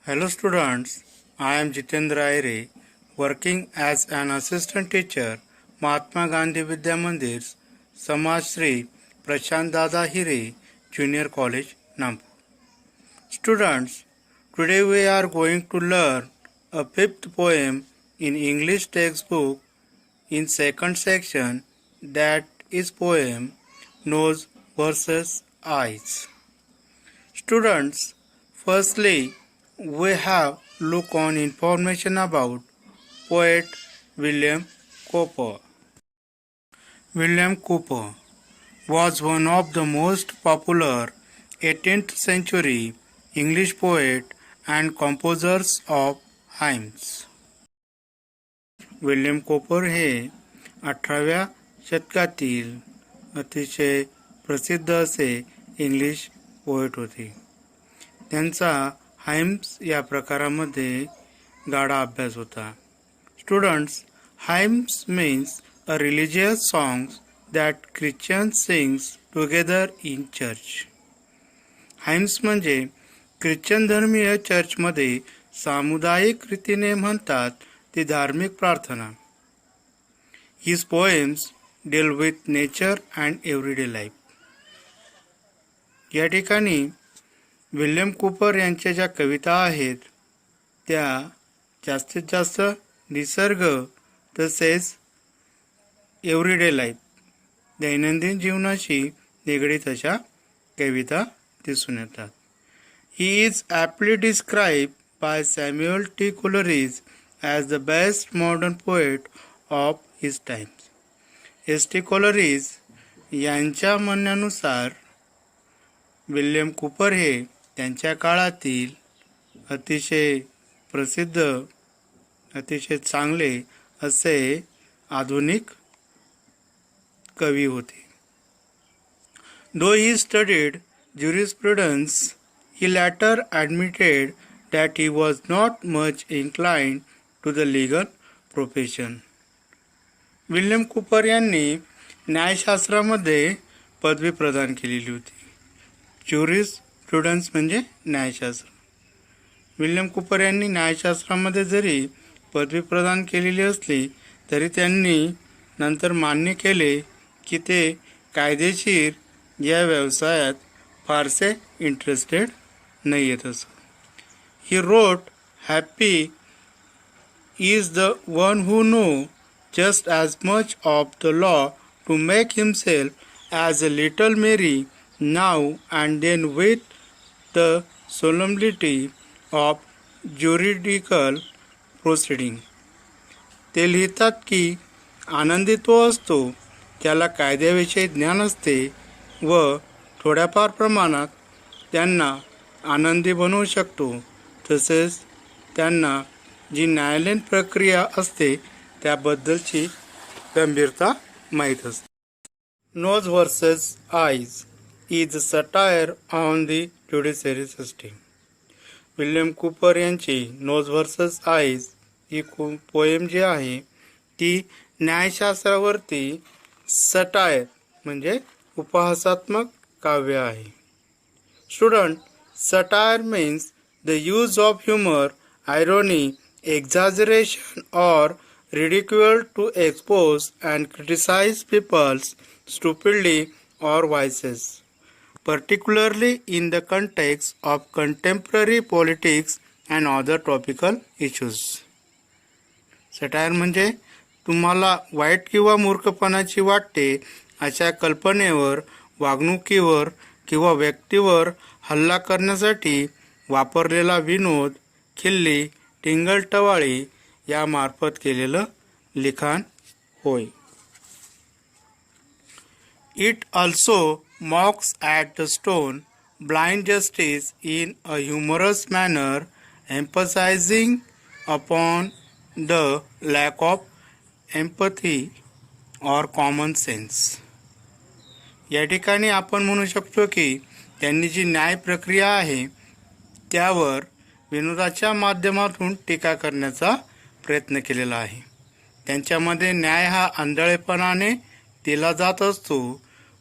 Hello students, I am Jitendra Aire, working as an assistant teacher, Mahatma Gandhi Vidya Mandir, Samaj Shri Prashant Dada Hire, Junior College, Nampur. Students, today we are going to learn a fifth poem in English textbook in second section, that is poem Nose versus Eyes. Students, firstly, we have look on information about poet William Cowper. William Cowper was one of the most popular 18th century English poet and composers of hymns. William copper हे 18व्या शतकातील अतिशय प्रसिद्ध असे English poet होते. त्यांचा hymns या प्रकारामध्ये गाढा अभ्यास होता. Students, hymns means a religious songs that Christians sings together in church. Hymns म्हणजे ख्रिश्चन धर्मीय चर्चमध्ये सामुदायिक रीतीने म्हणतात ती धार्मिक प्रार्थना. His poems deal with nature and everyday life. या ठिकाणी विल्यम कूपर यांच्या ज्या कविता आहेत त्या जास्तीत जास्त निसर्ग तसेच एव्हरीडे लाईफ दैनंदिन जीवनाशी निगडीत अशा कविता दिसून येतात. He is aptly describe by Samuel T Coleridge as the best modern poet of his times. S T Coleridge यांच्या म्हणण्यानुसार विल्यम कूपर हे त्यांच्या काळातील अतिशय प्रसिद्ध अतिशय चांगले असे आधुनिक कवी होते. Though he studied jurisprudence, he later admitted that he was not much inclined to the legal profession. William Cooper यांनी न्यायशास्त्रामध्ये पदवी प्रदान केलेली होती. ज्युरिस्प्रुडन्स म्हणजे न्यायशास्त्र. विल्यम कूपर यांनी न्यायशास्त्रामध्ये जरी पदवी प्रदान केलेली असली तरी त्यांनी नंतर मान्य केले की ते कायदेशीर या व्यवसायात फारसे इंटरेस्टेड नाही आहेत असं. He wrote happy is the one who no just as much of the law to make himself as a little Mary now and then with the solemnity of juridical proceeding. ते लिहितात की आनंदी तो असतो त्याला कायद्याविषयी ज्ञान असते व थोड्याफार प्रमाणात त्यांना आनंदी बनवू शकतो, तसेच त्यांना जी न्यायालयीन प्रक्रिया असते त्याबद्दलची गंभीरता माहीत असते. Nose versus eyes is satire on the judiciary system. William Cowper यांची नोज वर्सेस आईज ही पोएम जी आहे ती न्यायशास्त्रावरती सटायर म्हणजे उपहासात्मक काव्य आहे. Student, satire means the use of humour, irony, exaggeration or ridicule to expose and criticize people's stupidity or vices, particularly in the context of contemporary politics and other topical issues. Satire म्हणजे तुम्हाला वाईट किंवा मूर्खपणाची वाटते अशा कल्पनेवर, वागणुकीवर किंवा व्यक्तीवर हल्ला करण्यासाठी वापरलेला विनोद, खिल्ली, टिंगलटवाळी यामार्फत केलेलं लिखाण होय. It also mocks at the stone blind justice in a humorous manner, emphasising upon the lack of empathy or common sense. या ठिकाणी आपण म्हणू शकतो की त्यांनी जी न्याय प्रक्रिया आहे त्यावर विनोदाच्या माध्यमातून टीका करण्याचा प्रयत्न केलेला आहे. त्यांच्यामध्ये न्याय हा आंधळेपणाने दिला जात असतो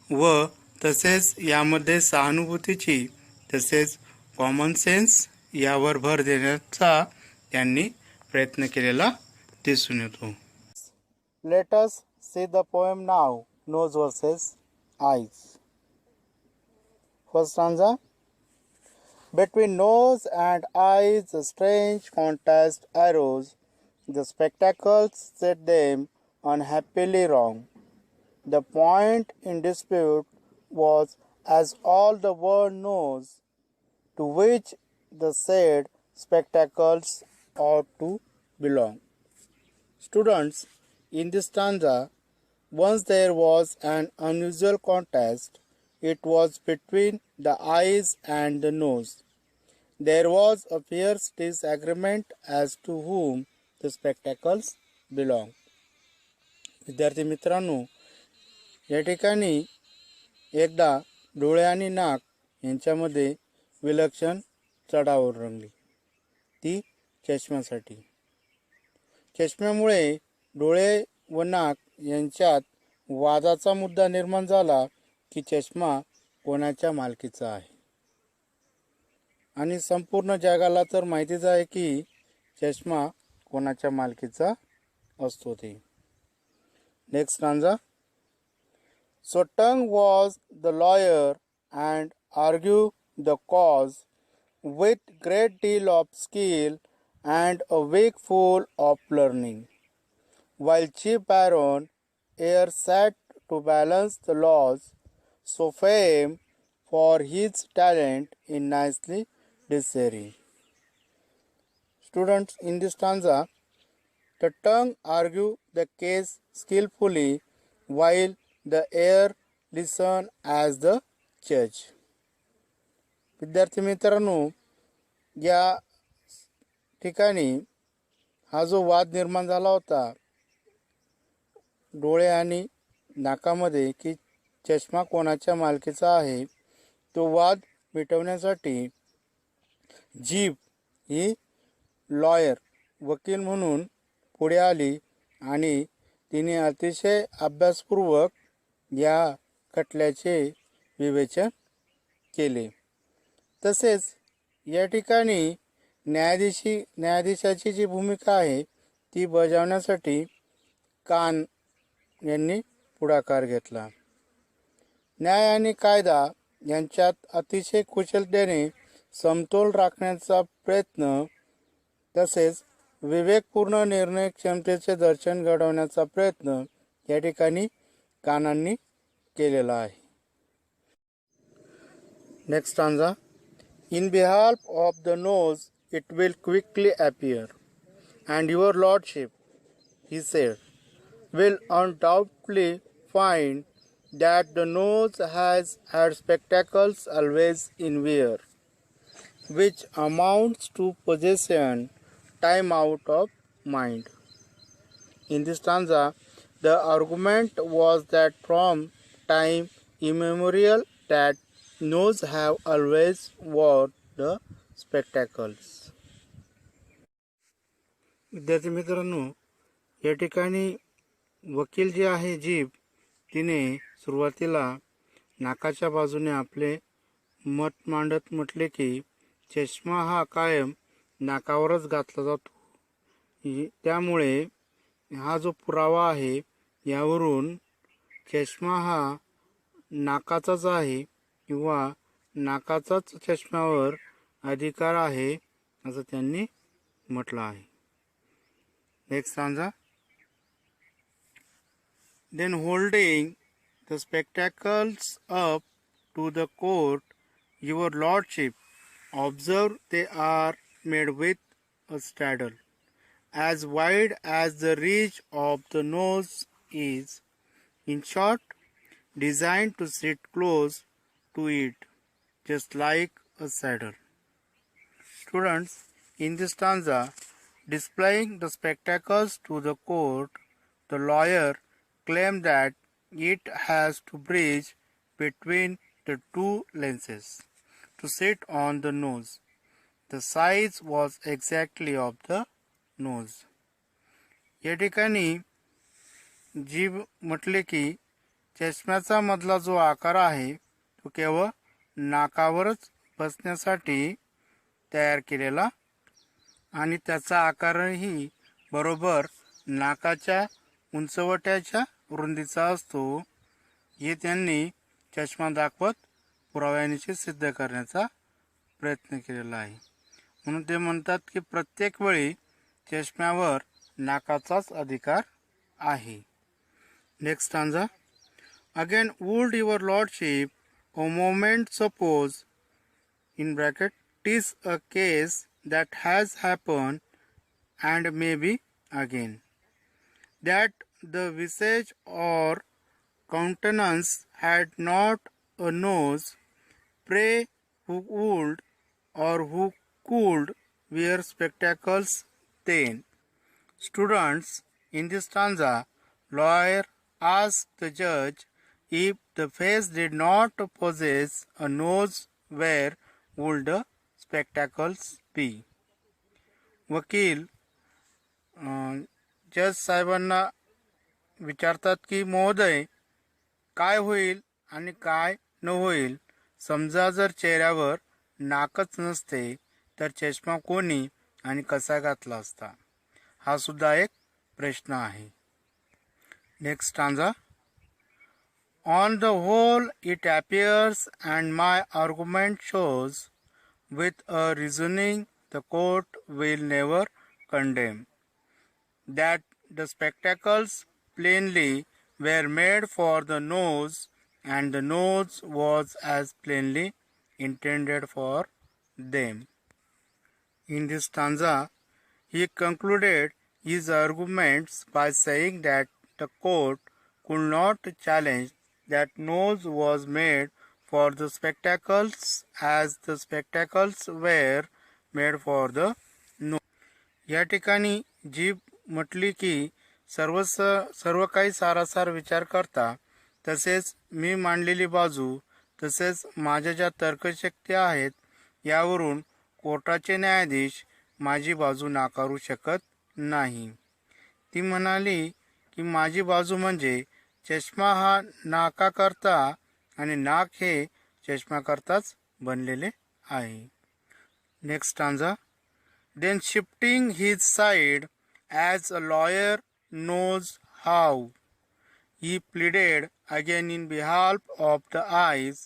व तसेच यामध्ये सहानुभूतीची तसेच कॉमन सेन्स यावर भर देण्याचा त्यांनी प्रयत्न केलेला दिसून येतो. Let us see the poem now. Nose versus eyes. First stanza. Between nose and eyes a strange contest arose. The spectacles set them unhappily wrong. The point in dispute was, as all the world knows, to which the said spectacles ought to belong. Students, in this stanza, once there was an unusual contest. It was between the eyes and the nose. There was a fierce disagreement as to whom the spectacles belong. विद्यार्थी मित्रांनो, या ठिकाणी एकदा डोळे आणि नाक यांच्यामध्ये विलक्षण चढाओढ रंगली, ती चष्म्यासाठी. चष्म्यामुळे डोळे व नाक यांच्यात वादाचा मुद्दा निर्माण झाला की चष्मा कोणाच्या मालकीचा आहे. आणि संपूर्ण जगाला तर माहितीच आहे की चष्मा कोणाच्या मालकीचा असतो ते. Next stanza. So tongue was the lawyer and argued the cause with great deal of skill and a wig full of learning, while chief baron ere sat to balance the laws, so famed for his talent in nicely discerning. Students, in this stanza, the tongue argued the case skillfully, while the air listened as the judge. विद्यार्थी मित्रांनो, या ठिकाणी हा जो वाद निर्माण झाला होता डोळे आणि नाकामध्ये की चष्मा कोणाच्या मालकीचा आहे, तो वाद मिटवण्यासाठी जीभ ही लॉयर वकील म्हणून पुढे आली आणि तिने अतिशय अभ्यासपूर्वक या खटल्याचे विवेचन केले. तसेच या ठिकाणी न्यायाधीशाची जी भूमिका आहे ती बजावण्यासाठी कान यांनी पुढाकार घेतला. न्याय आणि कायदा यांच्यात अतिशय कुशलतेने समतोल राखण्याचा प्रयत्न तसेच विवेकपूर्ण निर्णय क्षमतेचे दर्शन घडवण्याचा प्रयत्न या ठिकाणी कानांनी केलेला आहे. Next stanza. In behalf of the nose it will quickly appear, and your lordship, he said, will undoubtedly find that the nose has had spectacles always in wear, which amounts to possession time out of mind. In this stanza, the argument was that from time immemorial that nose have always worn the spectacles. विद्यार्थी मित्रांनो, या ठिकाणी वकील जे आहे जीभ तिने सुरुवातीला नाकाच्या बाजूने आपले मत मांडत म्हटले की चष्मा हा कायम नाकावरच घातला जातो. त्यामुळे हा जो पुरावा आहे यावरून चष्मा हा नाकाचाच आहे किंवा नाकाचाच चष्म्यावर अधिकार आहे असं त्यांनी म्हटलं आहे. Next stanza. Then holding the spectacles up to the court, your lordship, observe they are made with a straddle, as wide as the reach of the nose is, in short, designed to sit close to it, just like a saddle. Students, in this stanza, displaying the spectacles to the court, the lawyer claimed that it has to bridge between the two lenses to sit on the nose. The size was exactly of the nose. या ठिकाणी जीभ म्हटले की चष्म्याचा मधला जो आकार आहे तो केवळ नाकावरच बसण्यासाठी तयार केलेला आणि त्याचा आकारही बरोबर नाकाच्या उंचवट्याच्या रुंदीचा असतो. हे त्यांनी चष्मा दाखवत पुराव्यानिशी सिद्ध करण्याचा प्रयत्न केलेला आहे. म्हणून ते म्हणतात की प्रत्येक वेळी चष्म्यावर नाकाचाच अधिकार आहे. Next stanza. Again would your lordship a moment suppose in bracket tis a case that has happened and maybe again that the visage or countenance had not a nose, pray who would or who could wear spectacles then. Students, in this stanza, lawyer asked the judge if the face did not possess a nose, where would the spectacles be? वकील जज साहेबांना विचारतात की महोदय, काय होईल आणि काय न होईल समजा जर चेहऱ्यावर नाकच नसते तर चष्मा कोणी आणि कसा घातला असता. हा सुद्धा एक प्रश्न आहे. Next stanza. On the whole, it appears, and my argument shows, with a reasoning the court will never condemn, that the spectacles plainly were made for the nose, and the nose was as plainly intended for them. In this stanza, he concluded his arguments by saying that the court could not challenge that nose was made for the spectacles as the spectacles were made for the nose. या ठिकाणी जी म्हटली की सर्व काही सारासार विचार करता तसेच मी मांडलेली बाजू तसेच माझ्या ज्या तर्कशक्ती आहेत यावरून कोर्टाचे न्यायाधीश माझी बाजू नाकारू शकत नाही. ती म्हणाली की माझी बाजू म्हणजे चष्मा हा नाकाकरता आणि नाक हे चष्माकरताच बनलेले आहे. Next stanza. Then shifting his side as a lawyer knows how, he pleaded again in बिहाल्फ of the eyes,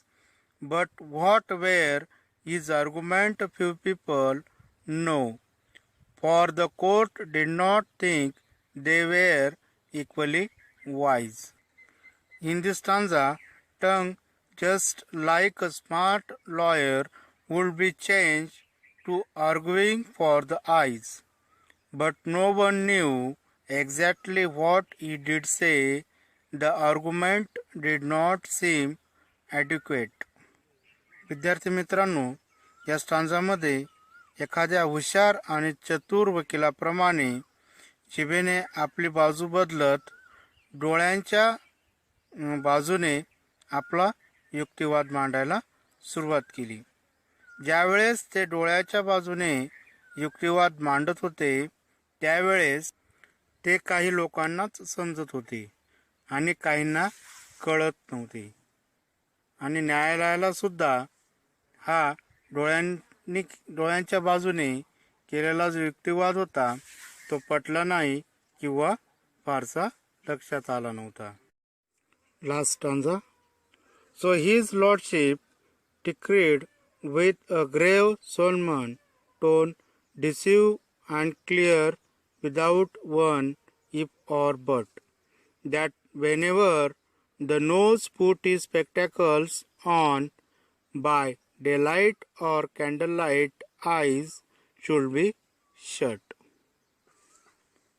but what were his argument few people know, for the court did not think they were equally wise. In this stanza, tongue, just like a smart lawyer, would be changed to arguing for the eyes. But no one knew exactly what he did say. The argument did not seem adequate. विद्यार्थी मित्रांनो, या स्टांजामध्ये एखाद्या हुशार आणि चतुर वकिलाप्रमाणे जिभेने आपली बाजू बदलत डोळ्यांच्या बाजूने आपला युक्तिवाद मांडायला सुरुवात केली. ज्यावेळेस ते डोळ्याच्या बाजूने युक्तिवाद मांडत होते त्यावेळेस ते काही लोकांनाच समजत होते आणि काहींना कळत नव्हते. आणि न्यायालयाला सुद्धा हा डोळ्यांच्या बाजूने केलेला जो युक्तिवाद होता तो पटला नाही किंवा फारसा लक्षात आला नव्हता. Last stanza. So his lordship decreed with a grave solemn tone, decisive and clear, without one if or but, that whenever the nose put his spectacles on, by daylight or candlelight, eyes should be shut.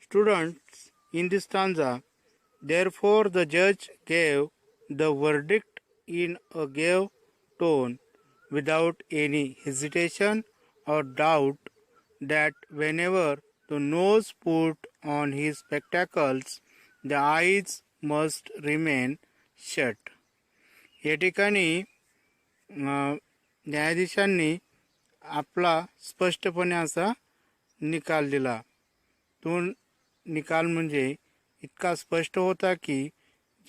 Students, in this stanza, therefore the judge gave the verdict in a grave tone, without any hesitation or doubt, that whenever the nose put on his spectacles, the eyes must remain shut. या ठिकाणी न्यायाधीशांनी आपला स्पष्टपणे असा निकाल दिला. तो निकाल म्हणजे इतका स्पष्ट होता की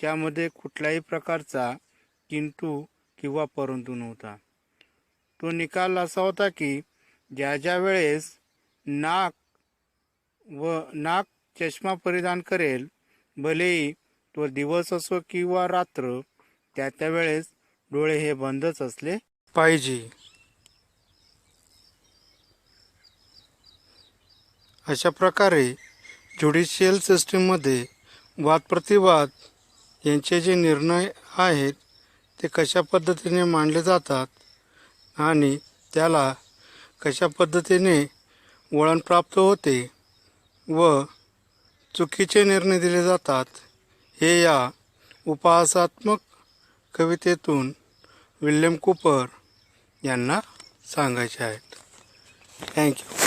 ज्यामध्ये कुठल्याही प्रकारचा किंतु किंवा परंतु नव्हता. तो निकाल असा होता की ज्या ज्या वेळेस नाक चष्मा परिधान करेल, भलेही तो दिवस असो किंवा रात्र, त्या वेळेस डोळे हे बंदच असले पाहिजे. अशा प्रकारे ज्युडिशियल सिस्टीममध्ये वादप्रतिवाद यांचे जे निर्णय आहेत ते कशा पद्धतीने मांडले जातात आणि त्याला कशा पद्धतीने वळण प्राप्त होते व चुकीचे निर्णय दिले जातात, हे या उपहासात्मक कवितेतून विल्यम कूपर यांना सांगायचे आहेत. थँक्यू.